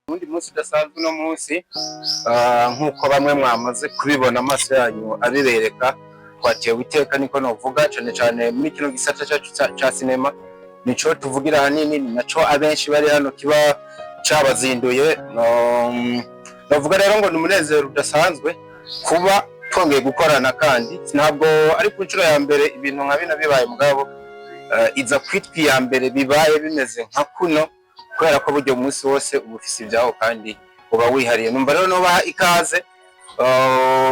undi munsi udasanzwe uno munsi nk'uko bamwe mwamaze kubibona amaso yanyu abibereka twatewe iteka niko novuga cyane cyane muri kino gisata cyacu cya sinema nico tuvugira hanini naco abenshi bari hano kiba cabazinduye novuga rero ngo ni umunezero udasanzwe kuba twongeye gukorana kandi ntabwo ari ku nshuro ya mbere ibintu nka bino bibaye mugabo iza kwitwa iya mbere bibaye bimeze nka kuno kubera ko buryo umunsi wose uba ufise ibyaho kandi uba wihariye numva rero nobaha ikaze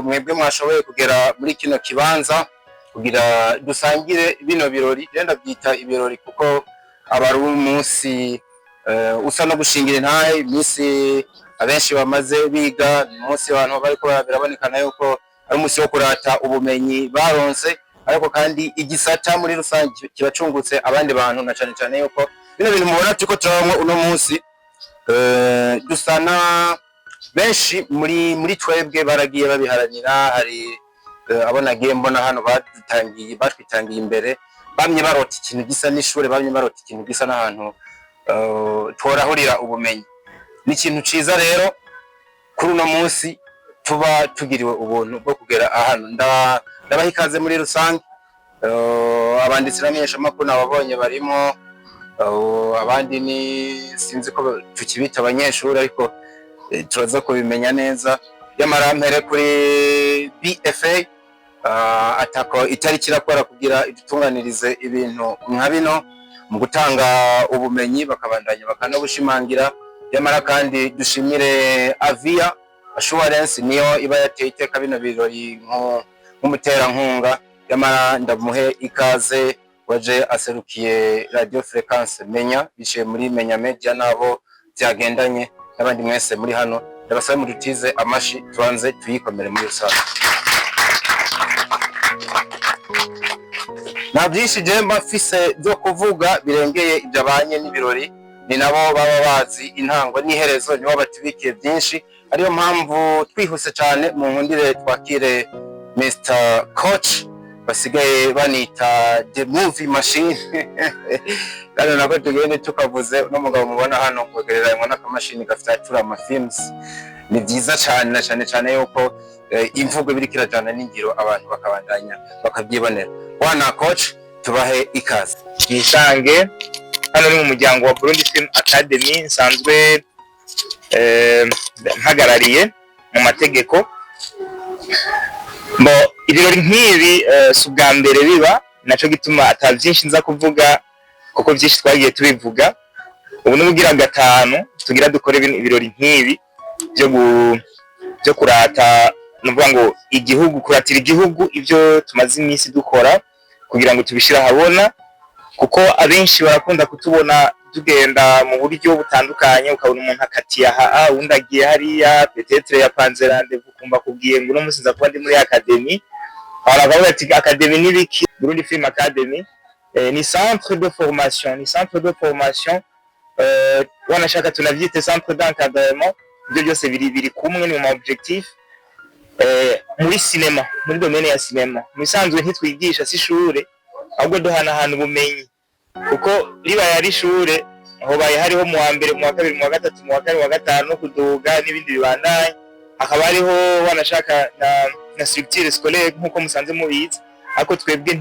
mwebwe mwashoboye kugera muri kino kibanza kugira dusangire bino birori genda byita ibirori kuko aba ari umunsi usa no gushingira intahe iminsi abenshi bamaze biga umunsi abantu bariko birabonekana yuko ari umunsi wo kurata ubumenyi baronse ariko kandi igisata muri rusange kibacungutse abandi bantu na cyane cyane yuko bino bintu mubona tuko turabamo uno munsi dusana benshi muri twebwe baragiye babiharanira hari abonagiye mbona hano batwitangiye imbere bamye barota ikintu gisa n'ishure bamye barota ikintu gisa n'ahantu tworahurira ubumenyi ni ikintu ciza rero kuri uno munsi tuba tugiriwe ubuntu bwo kugera ahantu ndabaha ikaze muri rusange abanditsi n'abamenyeshamakuru nababonye barimo abandi ni sinzi ko tukibita abanyeshuri ariko turaza kubimenya neza y'amarampere kuri BFA atako itariki irakora kugira idutunganirize ibintu nka bino mu gutanga ubumenyi bakabandanya bakanabushimangira yamara kandi dushimire Avia Assurance niyo iba yateye iteka bino birori nk'umuterankunga yamara ndamuhe ikaze waje aserukiye Radio Frequence Menya bishe muri Menya Media nabo byagendanye n'abandi mwese muri hano ndabasaba mudutize amashi tubanze tuyikomere muri rusange. Nta byinshi je mbafise byo kuvuga birengeye ibyabanye n'ibirori ni nabo baba bazi intango n'iherezo nibo batibikiye byinshi ariyo mpamvu twihuse cyane mu nkundire twakire Mr Coach basigaye banita the movie machine kandi nako tugende tukavuze no mugabo mubona hano kugereranywa n'akamashini gafite atura ama films ni byiza cyane na cyane yuko imvugo biri kirajana n'ingiro abantu bakabandanya bakabyibonera wana Coach tubahe ikaze yisange hano ni mu muryango wa Burundi Film Academy nsanzwe mpagarariye mu mategeko bo ibirori nk'ibi subwa mbere biba naco gituma atavyinshi nza kuvuga kuko byinshi twagiye tubivuga ubu n'ubugira gatanu tugira dukore ibirori nk'ibi byo kurata nuvuga ngo igihugu kuratira igihugu ibyo tumaze iminsi dukora kugira ngo tubishira habona kuko abenshi barakunda kutubona tugenda mu buryo butandukanye ukabona umuntu akatiye aha undi agiye hariya peut-être yapanze rendez-vous kumba kubwiye ngo no musinza kuba ndi muri academy aravuga ati academy ni biki Burundi Film Academy ni centre de formation wanashaka tunavyite centre d'encadrement ibyo byose biri kumwe ni mu objectif muri cinema muri domaine ya cinema musanzwe ntitwigisha si shure ahubwo duhana ahantu bumenyi kuko riba yari ishure aho baye hariho mu wa mbere mu wa kabiri mu wa gatatu mu wa kane mu wa gatanu kuduga n'ibindi bibandanye akaba ariho wanashaka na structure scolaire nkuko musanze mubizi ariko twebwe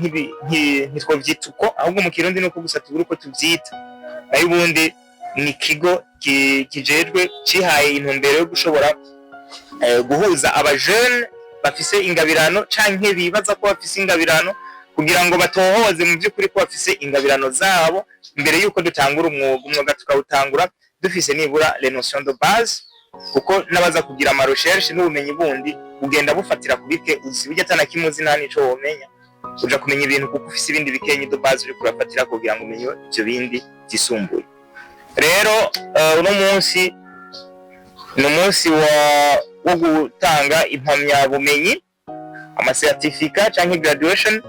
ntitwovyita uko ahubwo mu Kirundi nuko gusa tubura uko tuvyita nayo ubundi ni kigo kijejwe cihaye intumbero yo gushobora guhuza abajeune bafise ingabirano canke bibaza ko bafise ingabirano kugira ngo batohoze mu by'ukuri ko bafise ingabirano zabo mbere yuko dutangura umwuga tukawutangura dufise nibura les notions de base kuko nabaza kugira ama recherche n'ubumenyi bundi ugenda bufatira kubike uzibije atana kimuzi nta nico womenya uja kumenya ibintu kuko ufise ibindi bikenye de base uri kurafatira kugira ngo umenye ibyo bindi byisumbuye rero uno munsi ni umunsi wo gutanga impamya bumenyi ama certificat canke graduation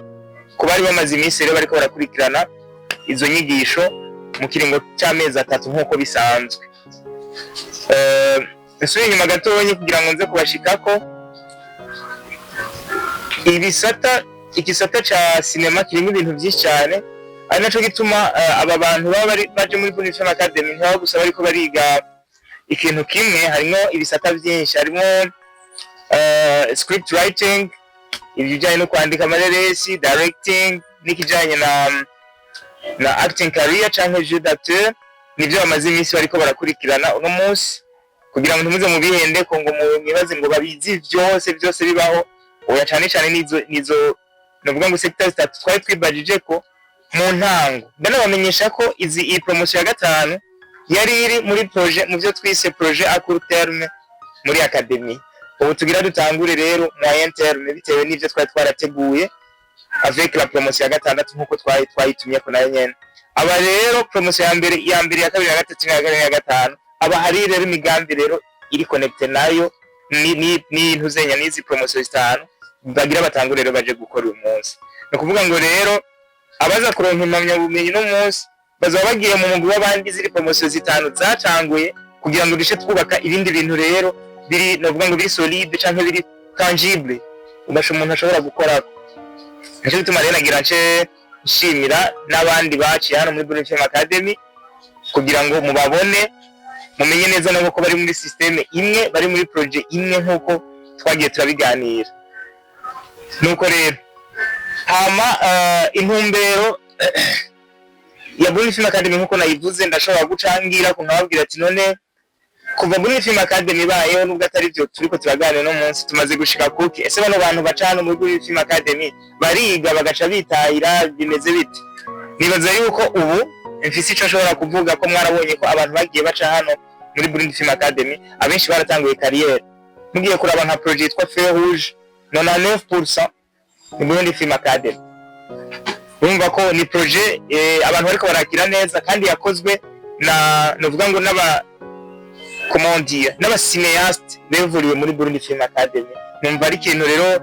ku bari bamaze iminsi rero bariko barakurikirana izo nyigisho mu kiringo cy'amezi 3 nk'uko bisanzwe. Nsubira inyuma gatoya kugira ngo nze kubashikako igisata ca sinema kirimo ibintu byinshi cyane, ari naco gituma aba bantu baba baje muri Burundi Film Academy ntibaba gusa bariko bariga ikintu kimwe, harimo ibisata byinshi, harimo script writing, ibijyanye no kwandika amareresi, directing, n'ikijyanye na acting career cyangwa jeu d'acteur. Nivyo bamaze iminsi bariko barakurikirana uno munsi, kugira ngo ntimuze mu bihende ko ngo mwibaze ngo babizi byose bibaho. Oya, cyane cyane nizo navuga ngo sector zitatu twari twibajije ko mu ntango. Ndanabamenyesha ko iyi promotion ya 5 yari iri muri projet, mu byo twise projet à court terme muri academy. Ubu tugira dutangure rero moyen terme bitewe n'ivyo twari twarateguye avec la promotion ya 6 nkuko twayitumye ko nayo nyene. Aba rero promotion ya mbere, ya kabiri, ya gatatu, ya gatanu, aba hari rero imigambi rero iri connecte nayo ni ntuzenya n'izi promotion 5 bagira batangure rero baje gukora uyu munsi. No kuvuga ngo rero abaza kuronka impamyabumenyi no munsi bazaba bagiye mu mugwi w'abandi ziri promotion 5 zatanguye, kugira ngo dushe twubaka ibindi bintu rero biri novuga ngo biri solide canke biri tangible ugasha umuntu ashobora gukora. Nico gituma rero nagira nce nshimira n'abandi baciye hano muri Burundi Film Academy kugira ngo mubabone, mumenye neza nabo ko bari muri systeme imwe, bari muri projet imwe nkuko twagiye turabiganira. Nuko rero hama intumbero ya Burundi Film Academy nkuko nayivuze, ndashobora gucangira ko nkababwira ati none kuva Burundi Film Academy bayeho nubwo atari byo turiko turaganira no munsi tumaze gushika kuki. Ese bano bantu bacana muri Burundi Film Academy bariga bagaca bitahira bimeze biti? Nibaza yuko ubu mfise ico nshobora kuvuga ko mwarabonye ko abantu bagiye baca hano muri Burundi Film Academy abenshi baratanguye carrière. Mugiye kuraba nka projet yitwa Feu Rouge 99% ni Burundi Film Academy. Urumva ko ni projet abantu bariko barakira neza kandi yakozwe na novuga ngo n'aba cinéaste bevuriwe muri Burundi Film Academy. Numva ari ikintu rero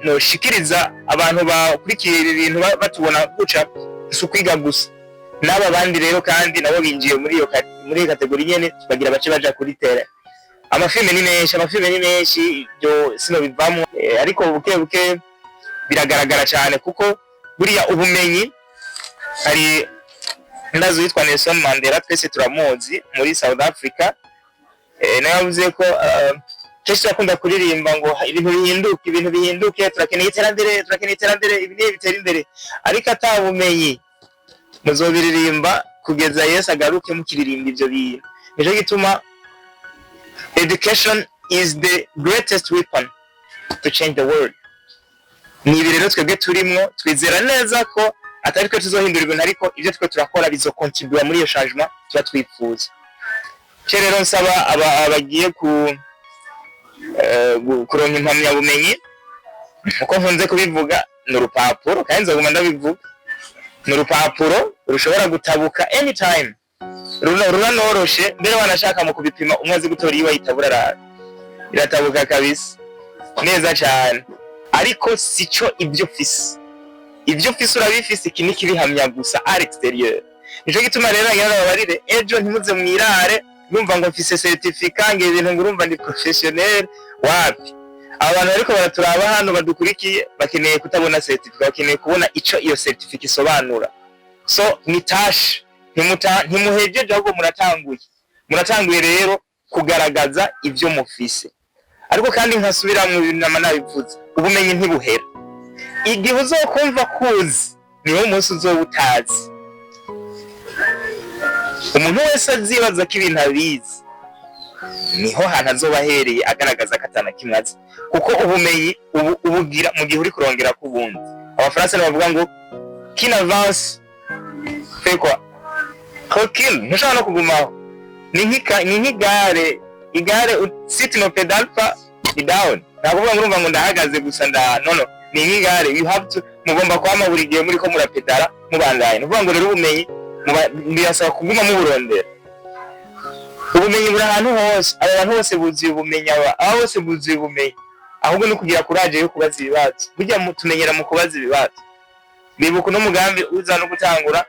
no shikiriza abantu bakurikiye ibintu batubona guca sukwiga gusa. N'aba bandi rero kandi nabo binjiye muri kategori nyene bagira bace baja kuri terrain. Amafilme ni menshi byo sino bivamo, ariko buke biragaragara cyane kuko buriya ubumenyi hari ndazo yitwa Nelson Mandela, twese turamuzi muri South Africa. Navuze ko cyese akunda kuririmba ngo ibintu bihinduke, turakeneye iterambere, ibintu bitera imbere, ariko atabumenyi muzobiririmba kugeza Yesu agaruke mukiririmba ivyo bintu. Nico gituma education is the greatest weapon to change the world. Ni rero twebwe turimwo twizera neza ko atari twe tuzohindura ibintu, ariko ibyo twe turakora bizokontribua muri iyo changement tuba twifuza. Rero nsaba abagiye kuronka impamyabumenyi uko nkunze kubivuga n'urupapuro, kandi nzaguma ndabivuga, n'urupapuro rushobora gutabuka anytime, runanoroshe mbere wanashaka mu kubipima umwazi gutora iyo yitabura iratabuka kabisa neza cyane. Ariko sico ibyo fisi urabifise, iki nikibihamya gusa à l'extérieur. Nico gituma rero babarire ejo ntimuze mwirare numva ngo mfise certificat nge ibintu ngurumva ndi professionnel wapi. Abantu ariko baraturaba hano badukurikiye bakeneye kutabona certificat, bakeneye kubona ico iyo certificat isobanura. So ni tash ntimuhejeje ahubwo muratanguye rero kugaragaza ibyo mufise. Ariko kandi nkasubira mu binama nabivuze, ubumenyi ntibuhera. Igihe uzokumva kuzi niho umunsi uzobutazi. Umuntu wese azibaza ko ibintu abizi niho hantu azobahereye agaragaza ko atana kimwazi, kuko ubumenyi ubugira mu gihe uri kurongera ku bundi. Abafaransa bavuga ngo qui n'avance fait quoi? Recule. Ntushobora no kugumaho. Ni nk'igare sit no pedal pa down. Nakuvuga ngo urumva ngo ndahagaze gusa no ni nk'igare, you have to mugomba kwama buri gihe muri ko murapedala mubandanye. Nuvuga ngo rero ubumenyi birasaba kuguma mu burondera. Ubumenyi buri ahantu hose, abantu bose buzuye ubumenyi, aba bose buzuye ubumenyi, ahubwo no kugira courage yo kubaza ibibazo. Burya tumenyera mu kubaza ibibazo. Bibuka no mugambi uza no gutangura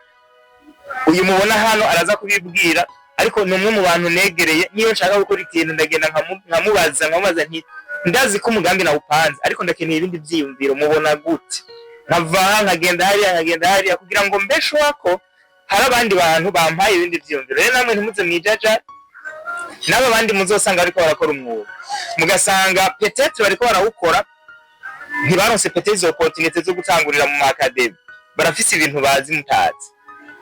uyu mubona hano araza kubibwira, ariko ni umwe mu bantu negereye. Niyo nshaka gukora ikintu ndagenda nkamubaza nti ndazi ko umugambi nawupanze, ariko ndakeneye ibindi byiyumviro, mubona gute? Nkava nkagenda hariya kugira ngo mbesho wako hari abandi bantu bampaye ibindi byiyumviro. Rero namwe ntimuze mwijaja, n'aba bandi muzosanga ariko barakora umwuga, mugasanga peut-être bariko barawukora ntibaronse peut-être izo opportunité zo gutangurira mu academy, barafise ibintu bazi mutazi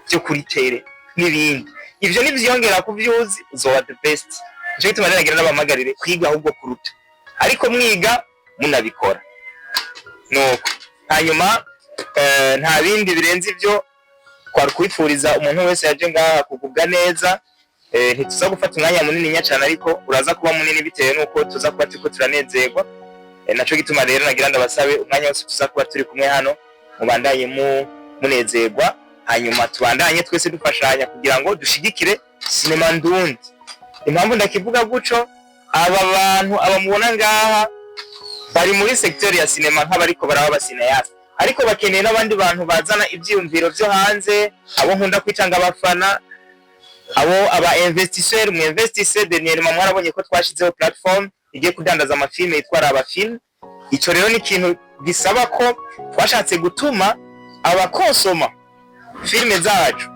byo kuri tere n'ibindi. Ivyo nivyongera ku vyuzi uzoba the best. Nico gituma rero nagira n'abamagarire kwiga ahubwo kuruta, ariko mwiga munabikora nuko. Hanyuma nta bindi birenze ivyo kwari kwifuriza umuntu wese yaje ngaha kugubwa neza. Ntituza gufata umwanya munini nya cyane, ariko uraza kuba munini bitewe nuko tuza kuba turiko turanezerwa. Naco gituma rero nagira ndabasabe umwanya wose tuza kuba turi kumwe hano mubandanye munezerwa, hanyuma tubandanye twese dufashanya kugira ngo dushigikire sinema ndundi. Impamvu ndakivuga guco, aba bantu abamubona ngaha bari muri secteur ya sinema nk'abariko baraba basinayasi, ariko bakeneye n'abandi bantu bazana ivyiyumviro vyo hanze, abo nkunda kwitanga abafana, abo aba investisseur. Mu investisseur dernièrement mwarabonye ko twashizeho platform igiye kudandaza amafilme yitwara abafilme. Ico rero ni ikintu gisaba ko twashatse gutuma abakonsoma filme zacu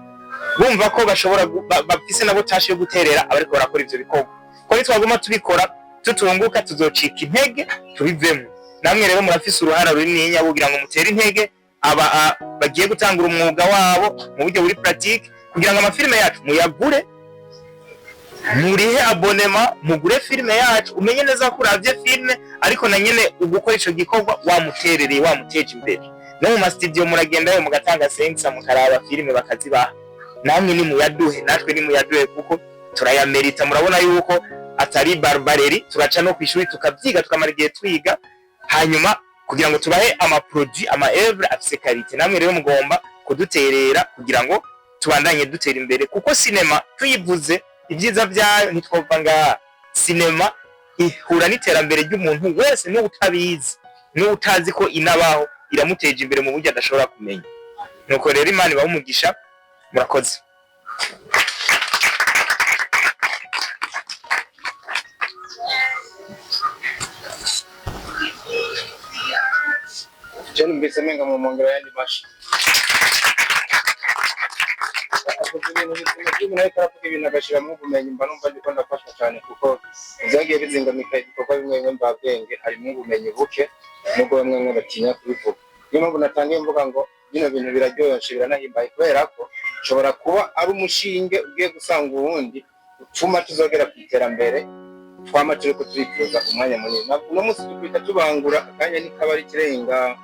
bumva ko bashobora bafise nabo tashi yo guterera abariko barakora ivyo bikorwa, ko nitwaguma tubikora tutunguka tuzocika intege tubivemo. Namwe rero murafise uruhara runini kugira ngo mutere intege aba bagiye gutangura umwuga wabo mu buryo buri pratique, kugira ngo amafilme yacu muyagure, murihe abonema, mugure filme yacu, umenye neza ko uravye filme, ariko na nyene ugukora ico gikorwa wamuterereye, wamuteje imbere. No mu studio muragendayo mugatanga sensa mukaraba filme bakazibaha, namwe ni muyaduhe, natwe ni muyaduhe kuko turayamerita. Murabona yuko atari barbareri, turaca no kwishuri tukavyiga tukamara igihe twiga, hanyuma kugira ngo tubahe produit ama œuvre afise qualité. Namwe rero mugomba kuduterera kugira ngo tubandanye dutera imbere, kuko sinema tuyivuze ibyiza byayo ntitwova ngaha. Sinema ihura n'iterambere ry'umuntu wese n'utabizi n'utazi ko inabaho, iramuteje imbere mu buryo adashobora kumenya. Nuko rero Imana ibahe umugisha, murakoze. Jeni mbese menga mu mongera yandi mashi. Ibintu agashiramo ubumenyi, mba numva ndiko ndafashwa cyane kuko byagiye bizingamika ibikorwa bimwe mbabwenge, harimo ubumenyi buke nubwo bamwe batinya kubivuga. Niyo mpamvu natangiye mvuga ngo bino bintu biraryoshye biranahimbaye, kubera ko ushobora kuba ari umushinge ugiye gusanga uwundi utuma tuzogera ku iterambere twama turi ko turifuza umwanya munini. Uno munsi dukwita tubangura akanya nikaba ari kirenga,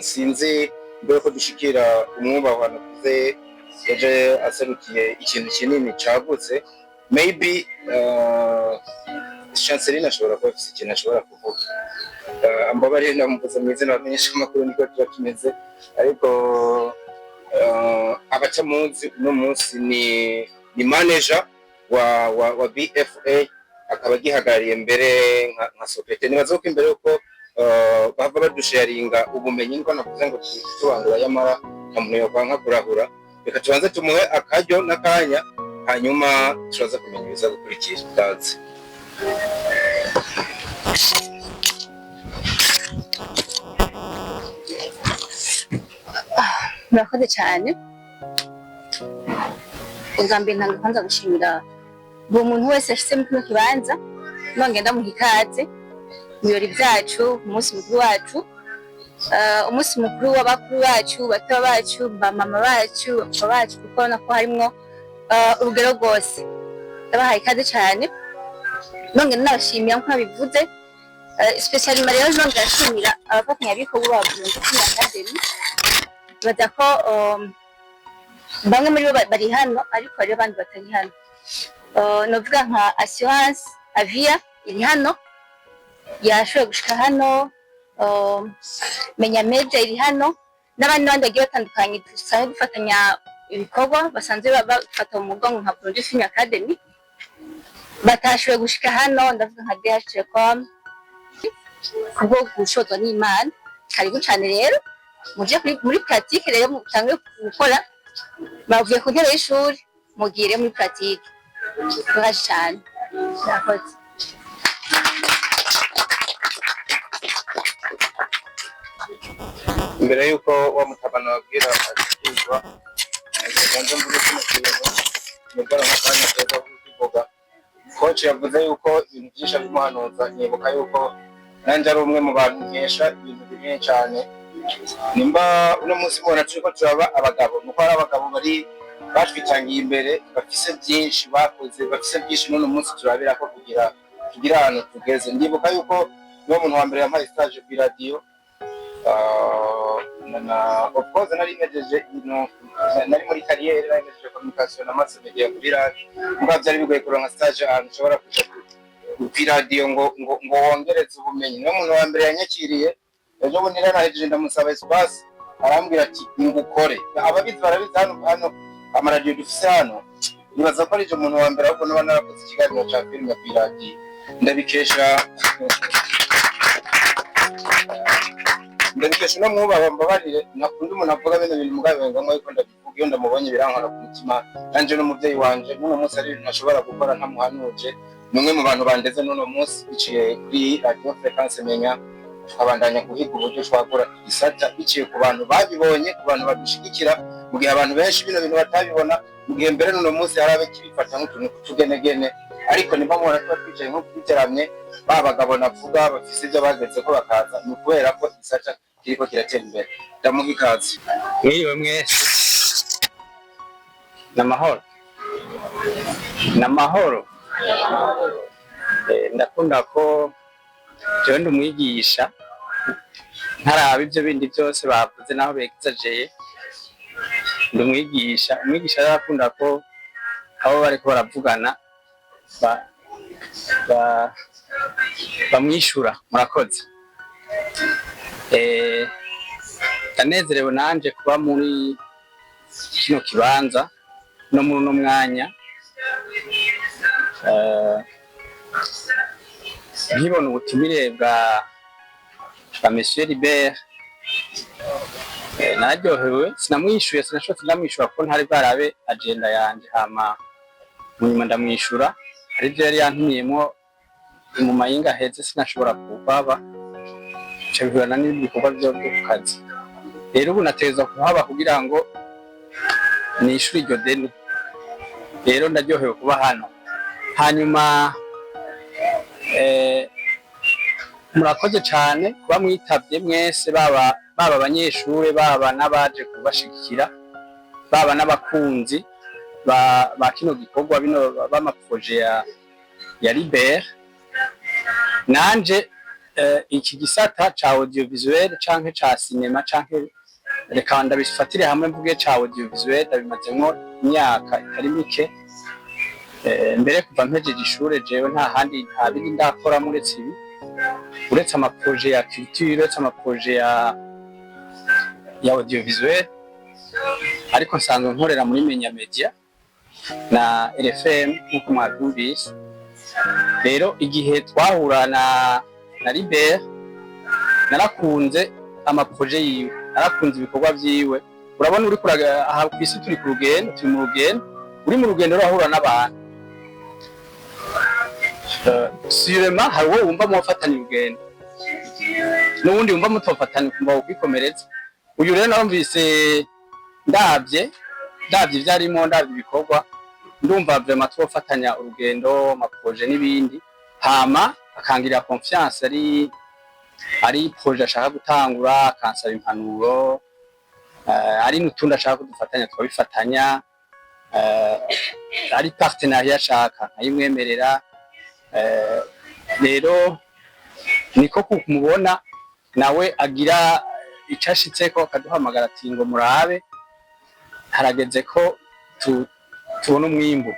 sinzi mbere ko dushikira umwubahwa nakuze yaje aserukiye ikintu kinini cagutse. Maybe Chanceline ashobora kuba afise ikintu ashobora kuvuga. Ambabarire ndamuvuze mu izina bamenyesha amakuru niko tuba tumeze, ariko abacamuzi uno munsi ni manager wa BFA, akaba gihagarariye mbere nka Sopete. Nibaza ko imbere yuko bava badusharinga ubumenyi ngo navuze ngo tubangura yamara amuntu yokwanka kurahura, reka tubanze tumuhe akaryo n'akanya, hanyuma turaza kumenya ibiza gukurikira. Utazi murakoze cyane. Ubwa mbere ntabwo kwanza gushimira buri muntu wese yashyize muri kino kibanza, nongenda muha ikaze mu birori byacu, umunsi mukuru wacu, umunsi mukuru w'abakuru bacu, bato bacu, bamama bacu, bapfa bacu, kuko urabona ko harimo urugero rwose. Ndabahaye ikaze cyane, nongenda nabashimira nk'uko nabivuze, especially rero nongera nshimira abafatanyabikorwa ba Burundi Film Academy. Baza ko bamwe muri bo bari hano, ariko hari abandi batari hano. Novuga nka Assurance Avia iri hano, yashoboye gushika hano, Menya Media iri hano, n'abandi bagiye batandukanye dusanzwe dufatanya ibikorwa, basanzwe bafata mu mugongo nka Burundi Film Academy, batashoboye gushika hano. Ndavuga nka DH Telecom, kubwo gushozwa n'Imana. Karibu cyane rero muje muri pratique rero mutangiye gukora bavuye ku ntebe y'ishuri mugire muri pratique turaje cyane murakoze. Mbere yuko wa mutabana wabwira akizwa nganze mvuge kino kintu mugara nk'akanya keza kukivuga. Coach yavuze yuko ibintu byinshi bimuhanuza, nibuka yuko nanjye ari umwe mu bantu nkesha ibintu binini cyane. Nimba uno munsi mubona turiko turaba abagabo, nuko ari abagabo bari batwitangiye imbere, bafise byinshi bakoze, bafise byinshi none munsi turabira ko kugira ahantu tugeze. Ndibuka yuko niwo muntu wa mbere yampaye stage ku radio, of course nari nejeje nari muri carrière, nari nejeje communication na mass media kuri radio, mbwa byari bigoye kuronka stage ahantu ushobora kuja kuri radio ngo wongereze ubumenyi. Niwo muntu wa mbere yanyakiriye, ejo bundi narahejeje ndamusaba espace, arambwira ati ngukore. Ababizi barabizi hano amaradiyo dufise hano, nibaza ko ari je muntu wa mbere ahubwo naba narakoze ikiganiro ca filime kuri radio. Ndabikesha no mwubaha mbabarire, nakunda umuntu avuga bene bintu mugabenga ngo ariko ndabivuga iyo ndamubonye birankora ku mutima. Nanje n'umuvyeyi wanje n'uno munsi ari ibintu ntashobora gukora ntamuhanuje, numwe mu bantu bandeze n'uno munsi biciye kuri radio Frequence Menya, tukabandanya guhiga uburyo twakora igisata biciye ku bantu babibonye, ku bantu badushigikira, mu gihe abantu benshi bino bintu batabibona, mu gihe mbere n'uno munsi hari abakibifata nk'utuntu kutugenegene. Ariko nimba mubona tuba twicaye nko kwiteramye, ba bagabo navuga bafise ibyo bageze ko bakaza, ni ukubera ko igisata kiriko kiratera imbere. Ndamuha ikaze. Mwiriwe mwese. Namahoro. Ndakunda ko jewe ndi umwigisha, ntaraba ibyo bindi byose bavuze naho begizajeye. Ndi umwigisha arakunda ko abo bariko baravugana bamwishura. Murakoze. Ndanezerewe nanje kuba muri kino kibanza no muri uno mwanya, nkibona ubutumire bwa Monsieur Libert. Naryohewe, sinamwishuye, sinashobora ndamwishura kuko ntari bwarabe agenda yanje, hama munyuma ndamwishura. Hari ibyo yari yantumiyemo mu mayinga heze sinashobora kuhaba, cebihurana n'ibikorwa byo ku kazi. Rero ubu nategerezwa kuhaba kugira ngo nishuri iryo deni. Rero ndaryohewe kuba hano. Hanyuma murakoze cyane kuba mwitavye mwese, baba abanyeshure, baba n'abaje kubashigikira, baba n'abakunzi ba kino gikorwa bino b'amaproje ya Libert. Nanje iki gisata ca audiovisuel canke ca cinema canke reka ndabifatire hamwe mvuge ca audiovisuel, ndabimazemo imyaka itari mike. Mbere kuva mpejeje ishure jewe nta bindi ndakora muretse ibi, uretse amaproje ya culture, uretse amaproje ya audiovisuel. Ariko nsanzwe nkorera muri Menya Media na RFM nk'uko mwabyumvise. Rero igihe twahura na Libert, narakunze amaproje yiwe, narakunze ibikorwa vyiwe. Urabona uri aha ku isi turi ku rugendo, turi mu rugendo, uri mu rugendo urahura n'abantu. Sirema hari uwo wumva mufatanye urugendo, n'ubundi wumva mutofatanye kumva ukwikomereza. Uyu rero narumvise ndavye ivyarimo, ndavye ibikorwa, ndumva vraiment twofatanya urugendo, amaproje n'ibindi. Hama akangirira confiance, ari proje ashaka gutangura, akansaba impanuro, ari n'utundi ashaka kudufatanya twabifatanya, ari partenariat ashaka nkayimwemerera. Rero niko kumubona nawe agira icashitseko, akaduhamagara ati ngo murabe harageze ko tubona umwimbu.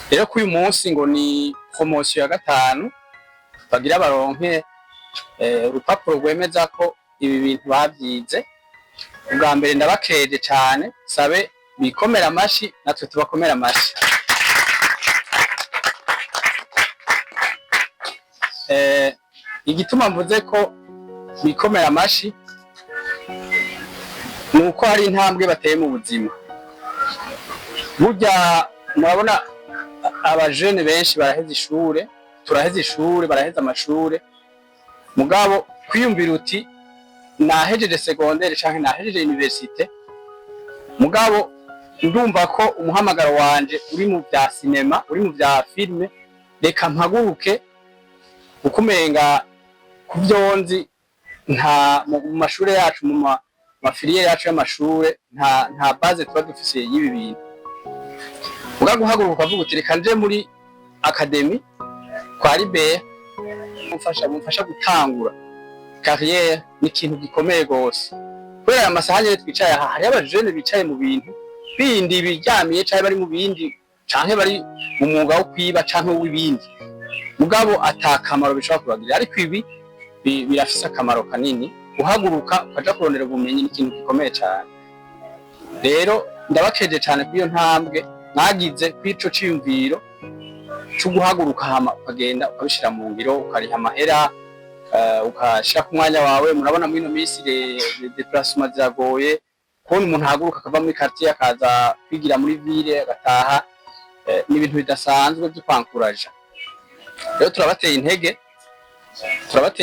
Rero k'uyu munsi ngo ni promotion ya 5 bagira baronke urupapuro rwemeza ko ibi bintu babyize. Ubwa mbere ndabakeje cyane, sabe bikomera amashi, natwe tubakomera amashi. Igituma mvuze ko bikomera amashi nuko hari intambwe bateye mu buzima. burya murabona abajene benshi baraheza ishure, turaheza ishure, baraheza amashure, mugabo kwiyumvira uti nahejeje secondaire canke nahejeje universite, mugabo ndumva ko umuhamagaro wanje uri mu vya sinema, uri mu vya filme, reka mpaguruke ukumenga kuvyonzi nta mu mashure yacu mu mafiliere yacu y'amashure nta base tuba dufise y'ibi bintu. Uga guhaguruka ukavuga uti reka nje muri academy kwa Libert mumfasha gutangura carrière, ni ikintu gikomeye gose. Kubera amasaha nyene twicaye aha hari abajene bicaye mu bintu bindi biryamiye canke bari mu bindi canke bari mu mwuga wo kwiba canke w'ibindi, mugabo atakamaro bishobora kubagirira. Ariko ibi birafise akamaro kanini, uhaguruka ukaja kurondera ubumenyi, ni ikintu gikomeye cyane. Rero ndabakeje cyane kwiyo ntambwe mwagize kwico ciyumviro cyo guhaguruka hama ukagenda ukabishira mu ngiro, ukariha amahera, ukashira ku mwanya wawe. Murabona mwino minsi déplacement ziragoye, kubona umuntu ahaguruka akava muri quartier akaza kwigira muri ville agataha, ni ibintu bidasanzwe byo kwankuraja. Rero turabateye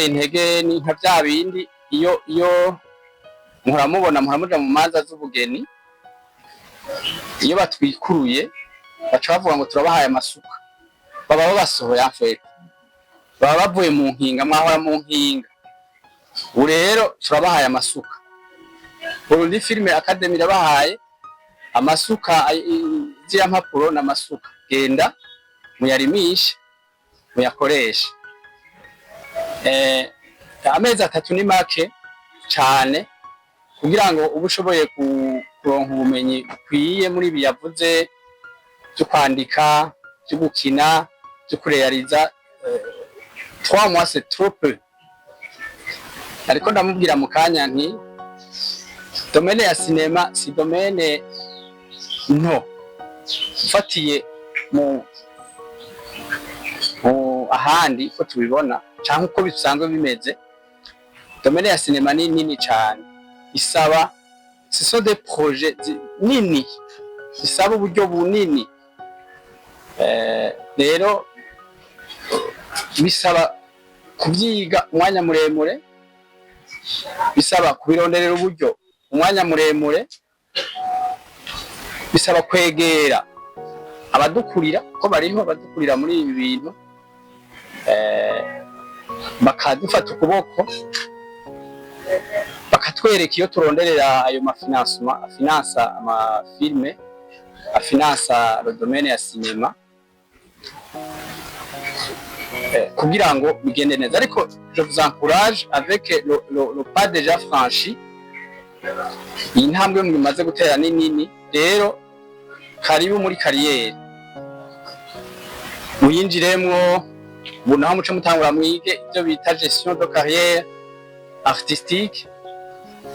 intege, ni nka bya bindi iyo muramubona muja mu manza z'ubugeni, iyo batwikuruye baca bavuga ngo turabahaye amasuka, baba babasohoye afete, baba bavuye mu nkinga, mwahora mu nkinga. Ubu rero turabahaye amasuka, Burundi Film Academy irabahaye amasuka, ziriya mpapuro n'amasuka, genda muyarimishe muyakoreshe. Amezi 3 ni make cyane kugira ngo ubu ushoboye kuronka ubumenyi ukwiye muri ibi yavuze, byo kwandika, byo gukina, byo kurealiza. 3 mois c'est trop peu. Ariko ndamubwira mu kanya nti domaine ya sinema si domaine nto, ufatiye mu ahandi ko tubibona cyangwa uko bisanzwe bimeze. Domaine ya sinema ni nini cyane, isaba ce sont des projets nini, isaba uburyo bunini. Rero bisaba kubyiga umwanya muremure, bisaba kubironderera uburyo umwanya muremure, bisaba kwegera abadukurira ko bariho abadukurira muri ibi bintu, bakadufata ukuboko bakatwereka iyo turonderera ayo mafinansement afinansa amafilme, afinansa le domaine ya sinema, kugira ngo bigende neza. Ariko je vous encourage avec le pas déjà franchi, iyi ntambwe mumaze gutera ni nini. Rero karibu muri carrière muyinjiremwo, bunaho muce mutangura mwige ibyo bita gestion de carrière artistique.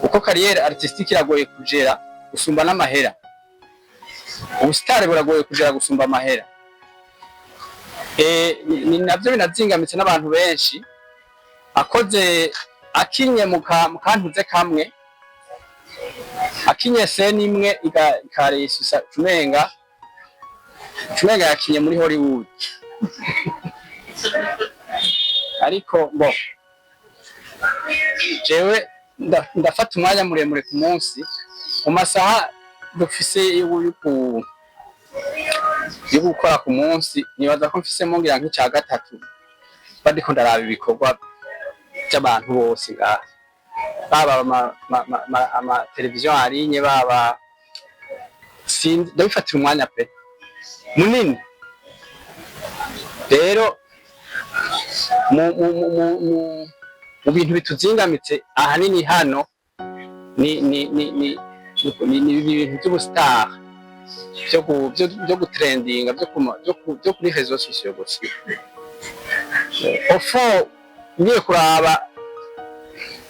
Uko carrière artistique iragoye kugera gusumba n'amahera, ubusitari buragoye kugera gusumba amahera. Ni navyo binazingamitse n'abantu benshi. Akoze akinye mukantuze kamwe, akinye sene imwe ikaresusa cumenga yakinye muri Hollywood. Ariko bo jewe ndafata umwanya muremure ku munsi, mu masaha dufise yo gukora ku munsi, nibaza ko mfise ngira nk'icya gatatu badiko ndaraba ibikorwa by'abantu bose ngaha, baba ama televiziyo arinye, baba ndabifatira umwanya pe munini. Rero mu bintu bituzingamitse ahanini hano ni ibintu by'ubustar, byo gutrendinga, byo kuri réseaux sociaux gusa. Au fond ngiye kuraba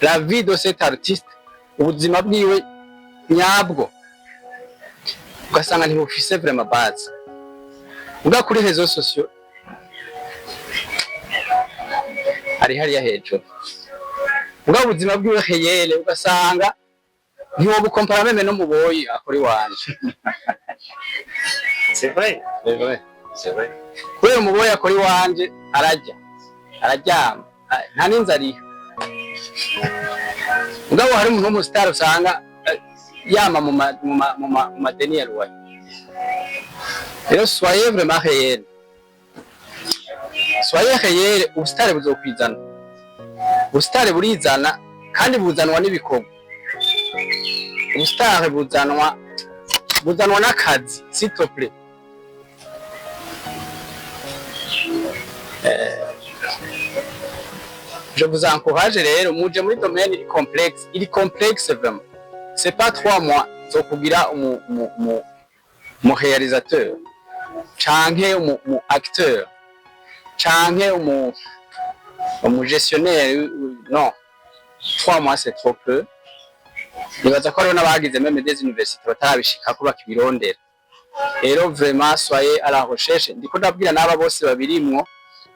la vie de cet artiste, ubuzima bwiwe nyabwo, ugasanga ntibufise vraiment base. Uga kuri réseaux sociaux ari hariya hejuru, uga ubuzima bwiwe réel ugasanga ntiwobukompara meme no muboyi akori wanje. C'est vrai. C'est vrai. C'est vrai. Kubera umuboyi akora iwanje ararya araryama nta n'inzara iriho mugabo hari umuntu w'umusitari usanga yama mu madeni ya ruwaye rero soyez vraiment réel soyez réel ubusitari buzokwizana ubusitari burizana kandi buzanwa n'ibikorwa ubusitari buzanwa n'akazi s'il te plaît. Je vous encourage rero muje muri domaine iri complexe vraiment. C'est pas 3 mois zo kugira mu réalisateur canke mu acteur canke mu gestionnaire non 3 mois c'est trop peu. Nibaza ko rero n'abagize même des universités batarabishika ko bakibirondera rero vraiment soyez à la recherche ndiko ndabwira n'aba bose babirimwo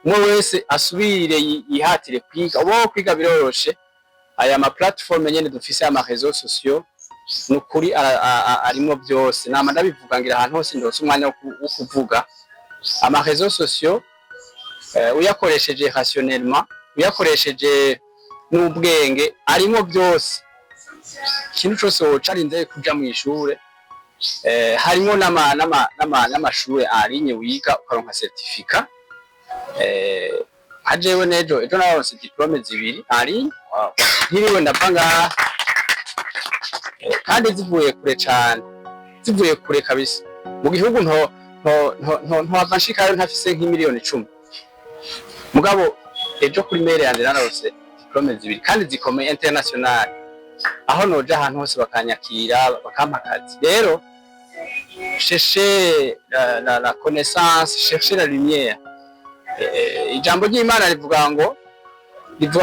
umwe wese asubire yihatire kwiga ubo kwiga biroroshe aya ma platform nyene dufise ama réseaux sociaux nukuri arimo byose nama ndabivuga ngira ahantu hose ndose umwanya wo kuvuga ama réseaux sociaux uyakoresheje rationnellement uyakoresheje n'ubwenge arimo byose ikintu cyose wocarinze kuja mu ishure harimo n'amashure arinye wiga ukaronka certificat hajewe nejo ejo naronse diplome zibiri ari nkiriwe ndavanga kandi zivuye kure cyane zivuye kure kabisa mu gihugu nto avanshika ntafise nk'imiliyoni 10 mugabo ejo kuri mail yanje naronse diplome zibiri kandi zikomeye international aho noje ahantu hose bakanyakira bakampakazi rero chercher la connaissance chercher la lumière ijambo ry'Imana rivuga ngo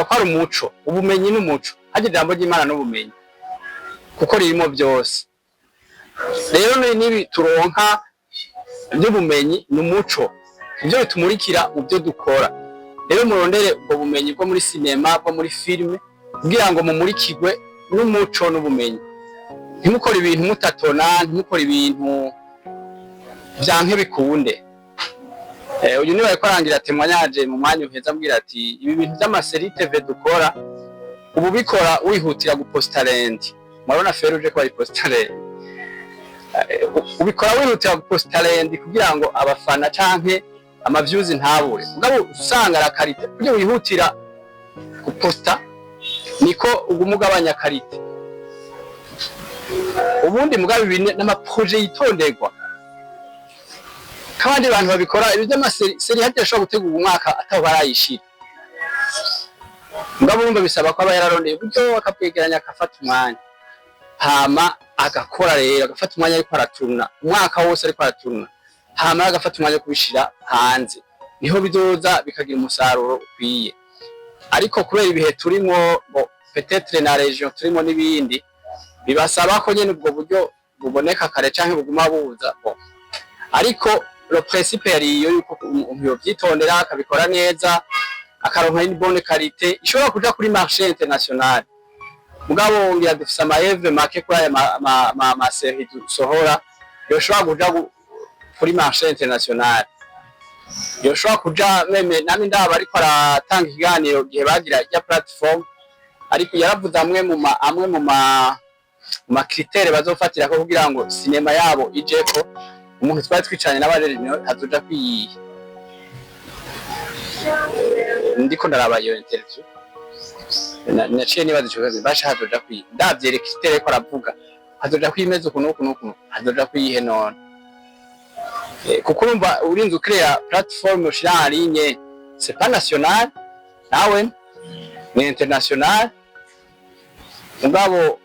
ko ari umuco ubumenyi n'umuco haje ijambo ry'Imana n'ubumenyi kuko ririmo byose rero nibi turonka by'ubumenyi n'umuco ibyo bitumurikira mu byo dukora rero murondere ubwo bumenyi bwo muri cinema bwo muri filme kugira ngo mumurikirwe n'umuco n'ubumenyi ntimukore ibintu mutatona ntimukore ibintu byanke bikunde uyu niwe ariko arangira témoignage mu mwanya uheza ambwira ati ibi bintu by'amaseri TV dukora ubu bikora wihutira gupostalent murabona feruje ko ari postalent ubikora wihutira gupostalent kugira ngo abafana canke ama views ntabure mugabo usanga la qualité kugira wihutira guposta niko ugumugabanya qualité ubundi mugabo ibintu n'ama projet yitonderwa kandi abantu babikora ibyo amaseri hati yashobora gutegura umwaka atabo barayishira mugabo bumva bisaba ko aba yararondeye buryo akapwegeranya akafata umwanya hama agakora rero agafata umwanya ariko araturuna umwaka wose ariko araturuna hama agafata umwanya kubishira hanze niho bizoza bikagira umusaruro ukwiye ariko kubera ibihe turimo peut-être na region turimo n'ibindi bibasaba ko nyene ubwo buryo buboneka kare canke buguma buza ariko le principe yari iyo yuko umuntu yobyitondera akabikora neza akaronka une bonne qualité ishobora kuja kuri marché international mugabo ngira dufise ama evre make kuri aya ma série dusohora yoshobora kuja kuri marché international yoshobora kuja meme nami ndaba ariko aratanga ikiganiro gihe bagira ya platform ariko yaravuze amwe mu ma critère bazofatira ko kugira ngo cinema yabo ijeko umuntu twari twicanye n'abareri hazoja kwiyihe ndiko ndaraba iyo interview naciye nibaza ico kazi basha hazoja kwiyihe ndavyere critère ko aravuga hazoja kwimeza ukuntu hazoja kwiyihe none kuko urumva urinze ukrea platform ushira en ligne c'est pas national nawe ni international ngabo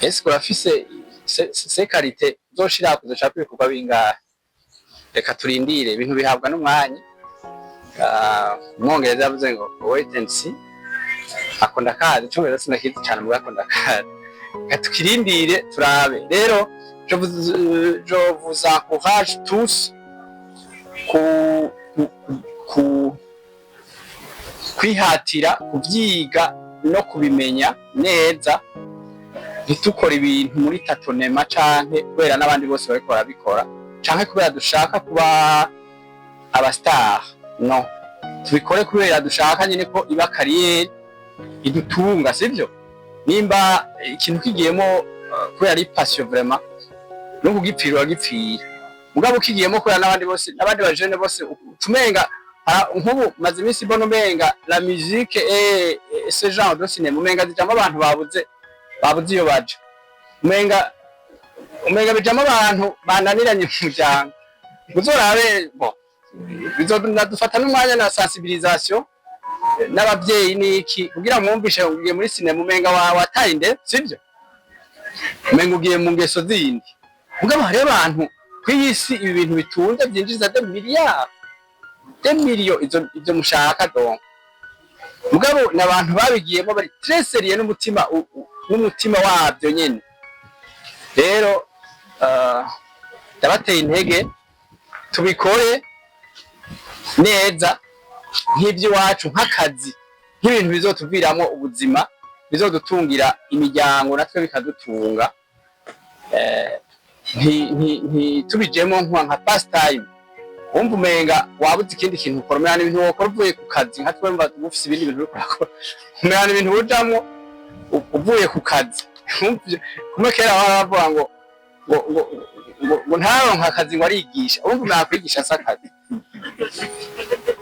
est-ce que urafise ces qualités zoshira kuzoca kwikuba bingahe reka turindire ibintu bihabwa n'umwanya umwongereza yavuze ngo wait and see akonda kazi cyongera sinakizi cyane mu akonda kazi katukirindire turabe rero je vous encourage tous kwihatira kubyiga no kubimenya neza ntitukore ibintu muri tatonema canke kubera n'abandi bose bariko barabikora canke kubera dushaka kuba abastar, no, tubikore kubera dushaka nyine ko iba kariyeri idutunga, sivyo? Nimba ikintu kigiyemo kubera ari passion vraiment no kugipfira wagipfira, mugabo kigiyemo kubera n'abandi bose, n'abandi bajene bose tumenga nkubu maze iminsi mbona umenga la musique et ce genre de cinéma umenga zijamo abantu babuze iyo baje, umenga bijamo abantu bananiranye mu muryango. Uzorabe bon, bizodufata n'umwanya na sensibilisation n'abavyeyi niki kugira mwumvishe ugiye muri cinéma umenga watayinde, sivyo? Umenga ugiye mu ngeso zindi, mugabo hari abantu kw'isi ibi bintu bitunze byinjiza de miliyari ivyo mushaka donc, mugabo n'abantu babigiyemo bari très sérieux n'umutima wabyo nyene. Rero ndabateye intege tubikore neza nk'iby'iwacu, nk'akazi, nk'ibintu bizotuviramo ubuzima, bizodutungira imiryango natwe bikadutunga, ntitubijemo nka pastime. Wumva umenga wabuze ikindi kintu ukora, umenga ibintu wokora uvuye ku kazi, nka twemba dufise ibindi bintu uriko urakora, umenga ibintu ujamwo uvuye ku kazi. Kumwe kera baravuga ngo ntaronka akazi ngo arigisha, wumva umenga kwigisha asa akazi.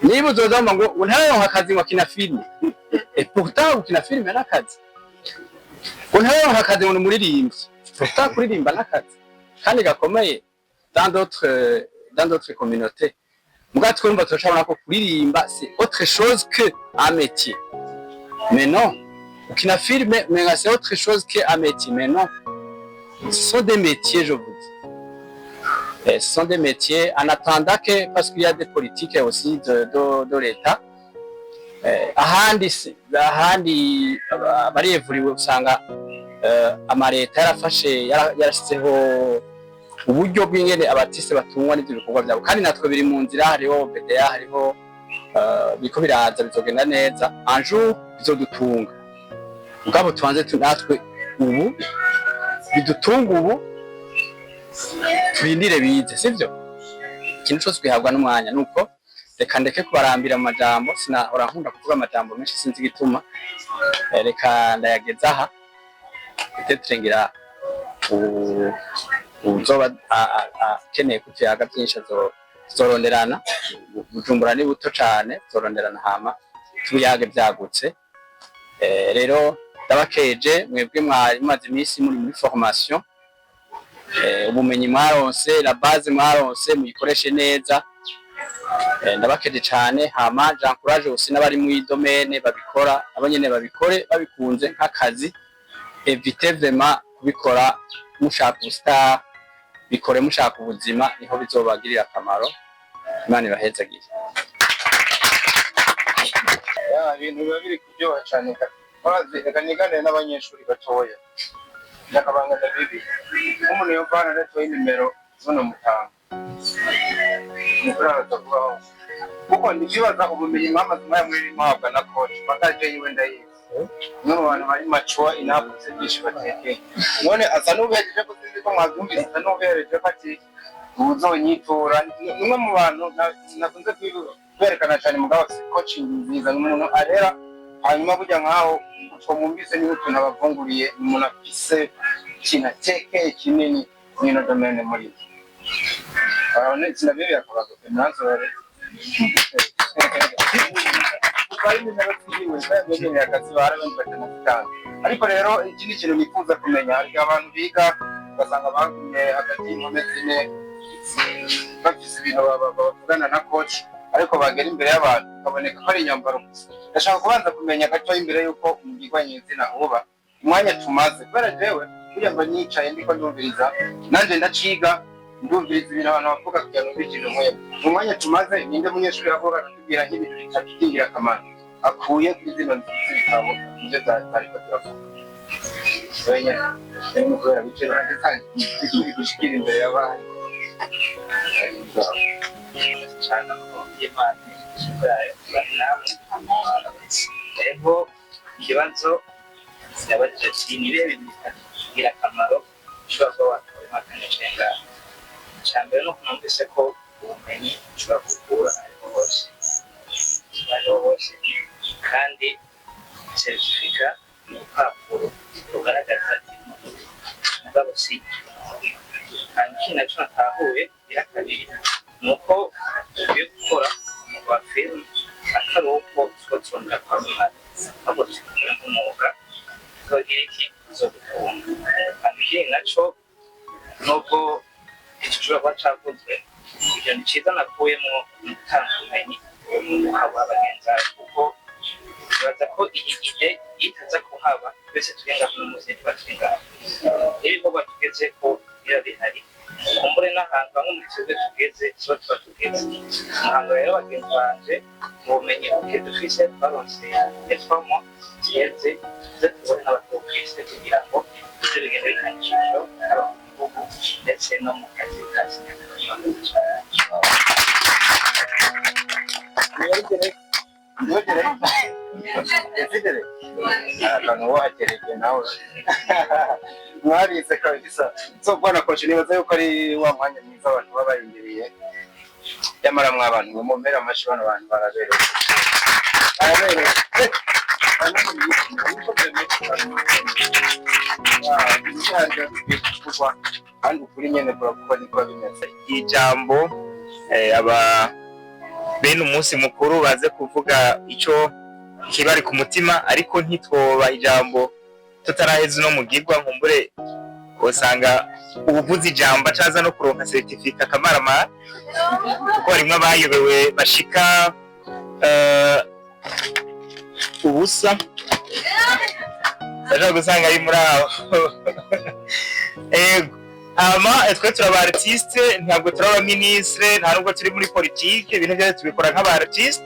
Niba uzozamba ngo ntaronka akazi ngo akina filime, et pourtant gukina filime n'akazi. Ngo ntaronka akazi ngo n'umuririmbyi, pourtant kuririmba n'akazi kandi gakomeye dans d'autres communautés. Muga twumva turacabona ko kuririmba c'est autre chose que un métier. Mais non, ukina filme mais c'est autre chose que un métier. Mais non, ce sont des métiers, je vous dis. Et ce sont des métiers en attendant que, parce qu'il y a des politiques aussi de l'État. Ahandi bariyevuriwe usanga amareta yarafashe yarashizeho uburyo bw'ingene abatiste batungwa n'ivyo bikorwa byabo, kandi natwe biri mu nzira. Hariho BDA, hariho biko biraza bizogenda neza, un jour bizodutunga. Mugabo tubanze natwe ubu bidutunga, ubu turindire bize, sivyo? Ikintu cyose bihabwa n'umwanya. Nuko reka ndeke kubarambira mu majambo, sinahora nkunda kuvuga amajambo menshi sinzi igituma, reka ndayageza aha. Peut-être ngira uzoba akeneye kutuyaga byinshi zoronderana. Bujumbura ni buto cane, zoronderana hama tuyage byagutse. Rero ndabakeje mwebwe mwari maze iminsi muri formation, ubumenyi mwaronse, la base mwaronse muyikoreshe neza. Ndabakeje cane, hama j'encourage aussi n'abari mu domaine babikora, abanyene babikore babikunze nk'akazi. Evite vraiment kubikora mushaka ubustar, bikore mushaka ubuzima, niho bizobagirira akamaro. Imana ibahezagire. Ibintu biba biri kuryoha cyane, reka nigane n'abanyeshuri batoya nakabanga bibi. Umuntu yovana natoye nimero zino mutanga mukuraza kubaho kuko ndibaza ubumenyi mwamaze muri mwabwa na coach bakaje yiwe ndayizi n'abantu bari macho inabutse byinshi bateke none asa n'ubereje ko sinzi ko mwabyumvise, asa n'ubereje ati uzonyitura. Nimwe mu bantu nakunze kwerekana cyane mugabo coaching nziza n'umuntu arera, hanyuma burya nkaho utwo mwumvise ni utuntu abavunguriye, umuntu afise kinateke kinini n'ino domaine muri ne sinabiri yakora ko nanzore bari nimero ziwe kandi ni akazi barabandi batandukanye. Ariko rero ikindi kintu nifuza kumenya, hari abantu biga basanga bagumye hagati y'imomezine bafise ibintu bavugana na coach, ariko bagera imbere y'abantu kaboneka ko ari inyambaro gusa. Ndashaka kubanza kumenya gato imbere yuko umugirwa nyizina uba umwanya tumaze, kubera jewe kugira ngo nicaye ndiko ndumviriza nanje ndaciga ndumviriza ibintu abantu bavuga kugira ngo bigire umwanya tumaze. Ninde munyeshuri yavuga atubwira nk'ibintu bitakigira akamaro akuye kuri zino bitabo ibyo tariko turavuga wenya ni kubera biciro kandi gushikira imbere y'abantu cyane ko Imana rero ikibazo cyabajije ni ibintu bitatu ingirakamaro ushobora kuba wakora umwaka n'icenga. Icya mbere ni uko numvise ko ubumenyi ushobora gukura ariho hose kandi seritifika ni urupapuro rugaragaza mugabo si kandi ikindi nacyo natahuye ira kabiri ni uko tugiye gukora umwuga wa filime atari uko tuzongera kwamamaza ahubwo tugira nk'umwuga tuzogira iki tuzodutunga. kandi ikindi nacyo nubwo gishobora kuba cavuzwe ibyo ni cyiza nakuyemo gutanga ubumenyi guhabwa bagenzi bawe kuko bibaza ko iyi gihe itaza kuhaba twese turenga ku muzi tubatenga ibikorwa tugeze ko biba bihari kumbure n'ahantu bamwe muri twebwe tugeze tuba tuba tugeze umuhango rero bagenzi banje mu bumenyi buke dufise twaronse etwamo tugeze tuze tubone n'abatubwise kugira ngo ibyo bigende bikanyishije haba mu gihugu ndetse no mu kazi ka akantu wahagereye nawe mwarize kabisa. So bwana koci, nibaza yuko ari wa mwanya mwiza abantu baba barindiriye, nyamara mw'abantu mwe mumera amashi bano bantu baraberewe kandi ukuri nyene kuko niko bimeze. ijambo aba bene umunsi mukuru baze kuvuga ico kibari ku mutima, ariko ntitwoba ijambo tutaraheze no mugirwa. nkumbure usanga ubuvuzi ijambo acaza no kuronka certificate akamarama, kuko harimwo abayobewe bashika ubusa ashobora gusanga ari muri aho. Hama twe turaba artiste, ntabwo turaba ministre, nta nubwo turi muri politique, ibintu byose tubikora nk'aba artiste.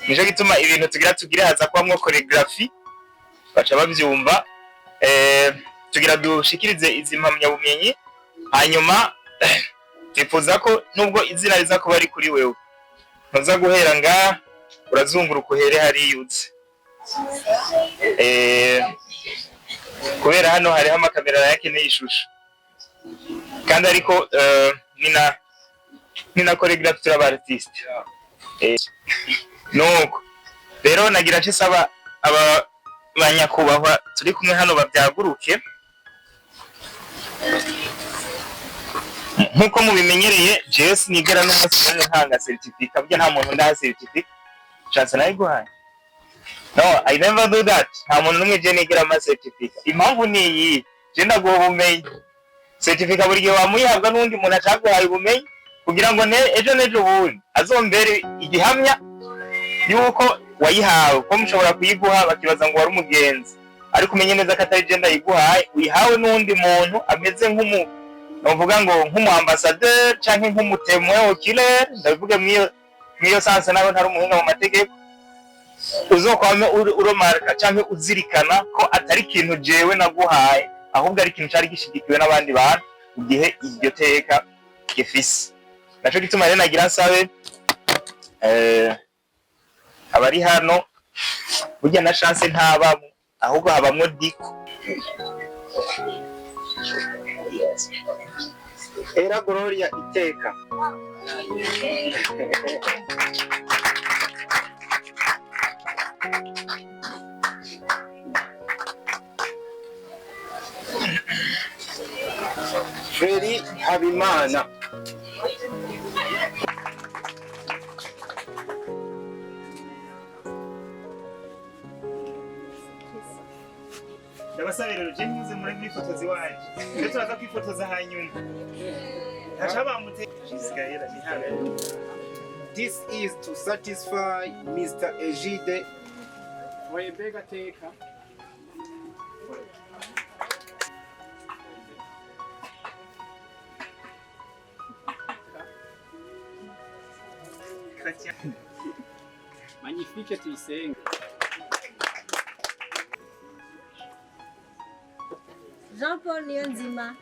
Nico gituma ibintu tugire haza kubamwo choreography baca bavyumva, tugira dushikirize izi mpamyabumenyi, hanyuma twifuza ko nubwo izina riza kuba ari kuri wewe ntuza guhera nga urazunguruka uhere hariyutse, kubera hano hariho amakamera yakeneye ishusho kandi ariko ni na choreography turaba artiste. Nuko rero nagira nce saba aba banyakubahwa turi kumwe hano babyaguruke nkuko mubimenyereye. Jess nigera n'umunsi umwe ntanga certificate, byo nta muntu ndaha certificate chance nayo guhaye. No, I never do that. Nta muntu n'umwe je nigera ama certificate. Impamvu ni iyi, je ndaguha ubumenyi. Certificate buri gihe wamuyihabwa n'undi muntu acaguhaye ubumenyi kugira ngo ejo nejo bundi azombere igihamya yuko wayihawe, ko mushobora kuyiguha bakibaza ngo wari umugenzi, ariko umenye neza ko atari je ndayiguhaye, uyihawe n'undi muntu ameze novuga ngo nk'umu ambassadeur canke nk'umutemwe okiller, ndavuga mwiyo sanse nawe ntari umuhinga mu mategeko, uzokwame uromarka canke uzirikana ko atari ikintu jewe naguhaye, ahubwo ari ikintu cari gishigikiwe n'abandi bantu igihe iryo teka gifise. Naco gituma rero nagira nsabe abari hano burya na chance ntabamo, ahubwo habamwo diko. Era Gloria iteka. Feri Habimana. Ndabasaba rero je nimuze muri kwifotoza iwanje, rero turaza kwifotoza hanyuma haca bamute Gisgaira nihanga. This is to satisfy Mr. Ejide Webega Teka. Magnifique tuyisenge. Jean-Paul Niyonzima.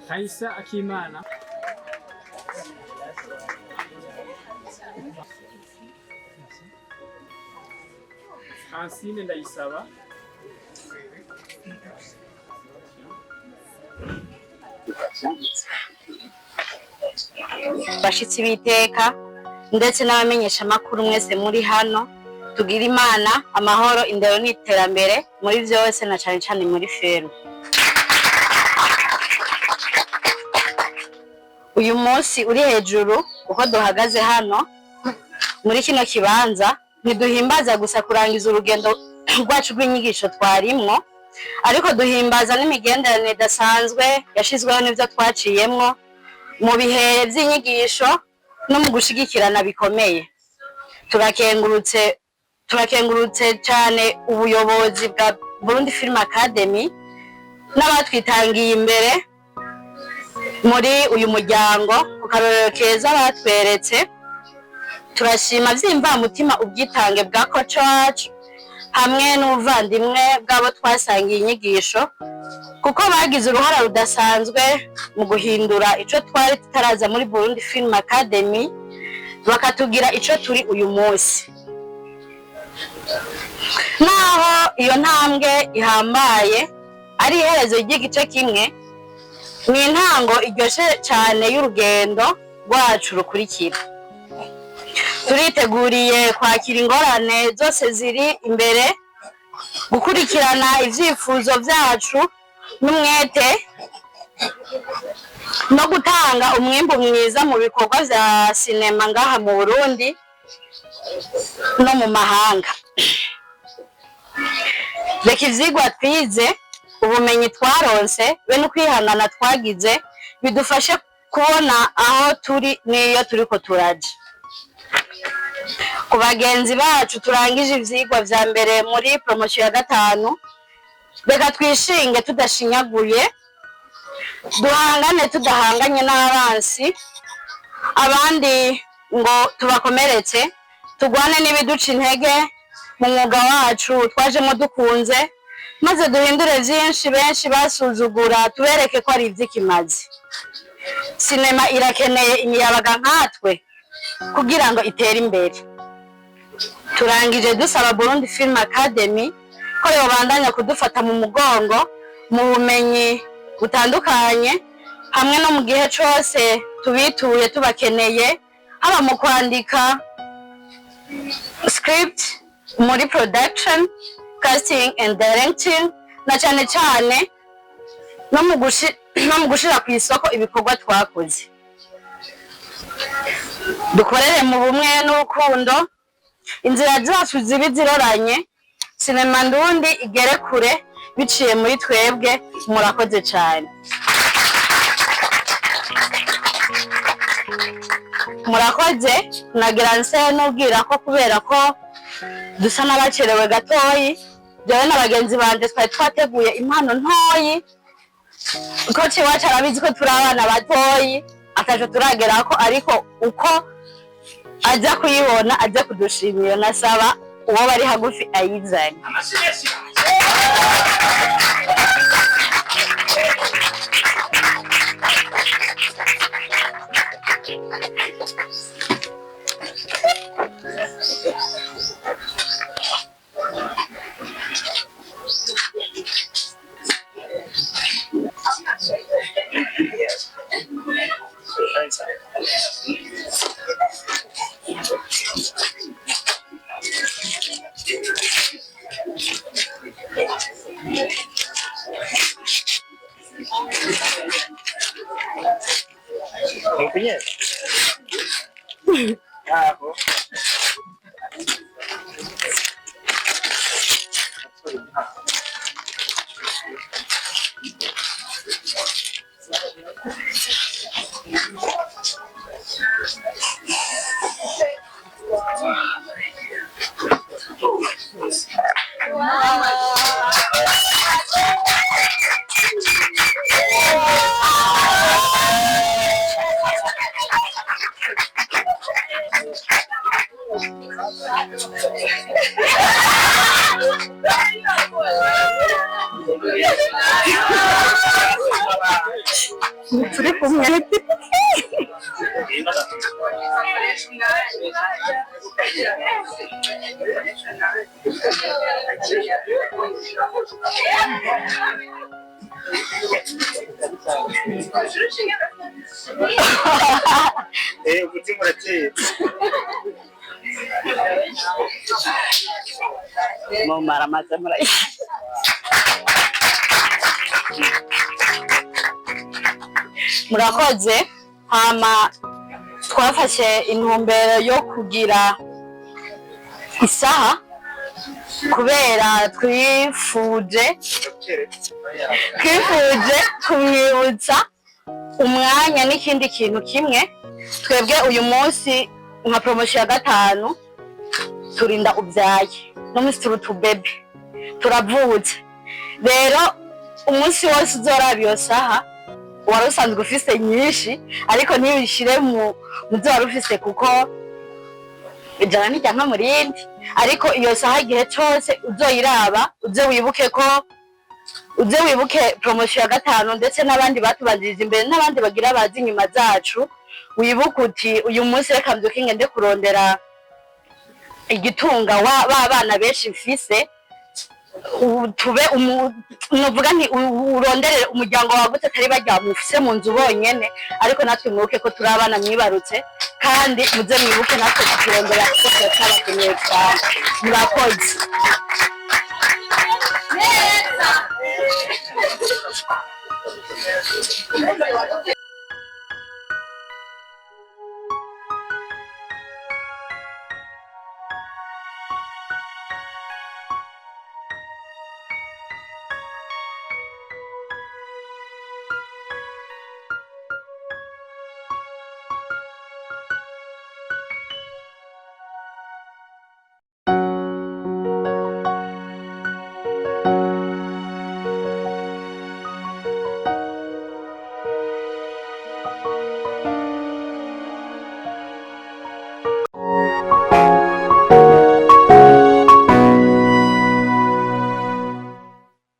Kaisa Akimana. Francine Ndayisaba. Bashitsi biteka ndetse n'abamenyesha makuru mwese muri hano tugira Imana amahoro indero n'iterambere muri byose na cyane cyane muri fero. Uyu munsi uri hejuru uko duhagaze hano muri kino kibanza ntiduhimbaza gusa kurangiza urugendo rwacu rw'inyigisho twarimwo, ariko duhimbaza n'imigenderanire idasanzwe yashizweho n'ibyo twaciyemwo mu bihe by'inyigisho no mu gushigikirana bikomeye. Turakengurutse cyane ubuyobozi bwa Burundi Film Academy n'abatwitangiye imbere muri uyu muryango ku karorero keza batweretse. Turashima vy'imvamutima ubwitange bwa coach wacu hamwe n'ubuvandimwe bw'abo twasangiye inyigisho, kuko bagize uruhara rudasanzwe mu guhindura ico twari tutaraza muri Burundi Film Academy bakatugira ico turi uyu munsi. Naho iyo ntambwe ihambaye ari iherezo ry'igice kimwe, ni intango iryoshe cyane y'urugendo rwacu rukurikira. Turiteguriye kwakira ingorane zose ziri imbere, gukurikirana ivyifuzo vyacu n'umwete no gutanga umwimbu mwiza mu bikorwa vya sinema ngaha mu Burundi no mu mahanga. Reka ivyigwa twize, ubumenyi twaronse be n'ukwihanana twagize bidufashe kubona aho turi n'iyo turiko turaja. Ku bagenzi bacu turangije ivyigwa vya mbere muri promotion ya 5, reka twishinge tudashinyaguye, duhangane tudahanganye n'abansi abandi ngo tubakomeretse, tugwane n'ibiduca intege mu mwuga wacu twajemo dukunze, maze duhindure vyinshi benshi basuzugura tubereke ko ari ivy'ikimazi. Sinema irakeneye imiyabaga nkatwe kugira ngo itere imbere. Turangije dusaba Burundi Film Academy ko yobandanya kudufata mu mugongo mu bumenyi butandukanye, hamwe no mu gihe cyose tubituye tubakeneye, haba mu kwandika script, muri production, casting and directing, na cyane cyane no mu gushira ku isoko ibikorwa twakoze. Dukorere mu bumwe n'urukundo, inzira zacu zibe ziroranye, sinema ndundi igere kure biciye muri twebwe. Murakoze cyane. Murakoze. Nagira nse n'ubwira ko kubera ko dusa n'abacerewe gatoyi, jewe n'abagenzi banje twari twateguye impano ntoyi, ko ciwacu arabizi ko turi abana batoyi ataco turagerako, ariko uko aja kuyibona aja kudushimira. Nasaba uwo bari hagufi ayizanye. turi kumwe umutima urateye mumara amaze murayi murakoze hama twafashe intumbero yo kugira isaha kubera twifuje kumwibutsa umwanya n'ikindi kintu kimwe twebwe uyu munsi nka promotion ya 5 turinda ubyaye no munsi turutu bebe turavutse rero umunsi wose uzoraba iyo saha wari usanzwe ufise nyinshi ariko ntibishire mu byo wari ufise kuko ijana n'ijana murindi ariko iyo saha igihe cyose uzoyiraba uze wibuke promotion ya 5 ndetse n'abandi batubanjirije imbere n'abandi bagira bazi inyuma zacu wibuke uti uyu munsi reka mbyuke ngende kurondera igitunga w'abana benshi mfise tube nuvuga nti urondere umuryango wagutse atari bajya mufise mu nzu bonyene ariko natwe mwibuke ko turi abana mwibarutse kandi muze mwibuke natwe tukirondera kuko turabakeneye cyane murakoze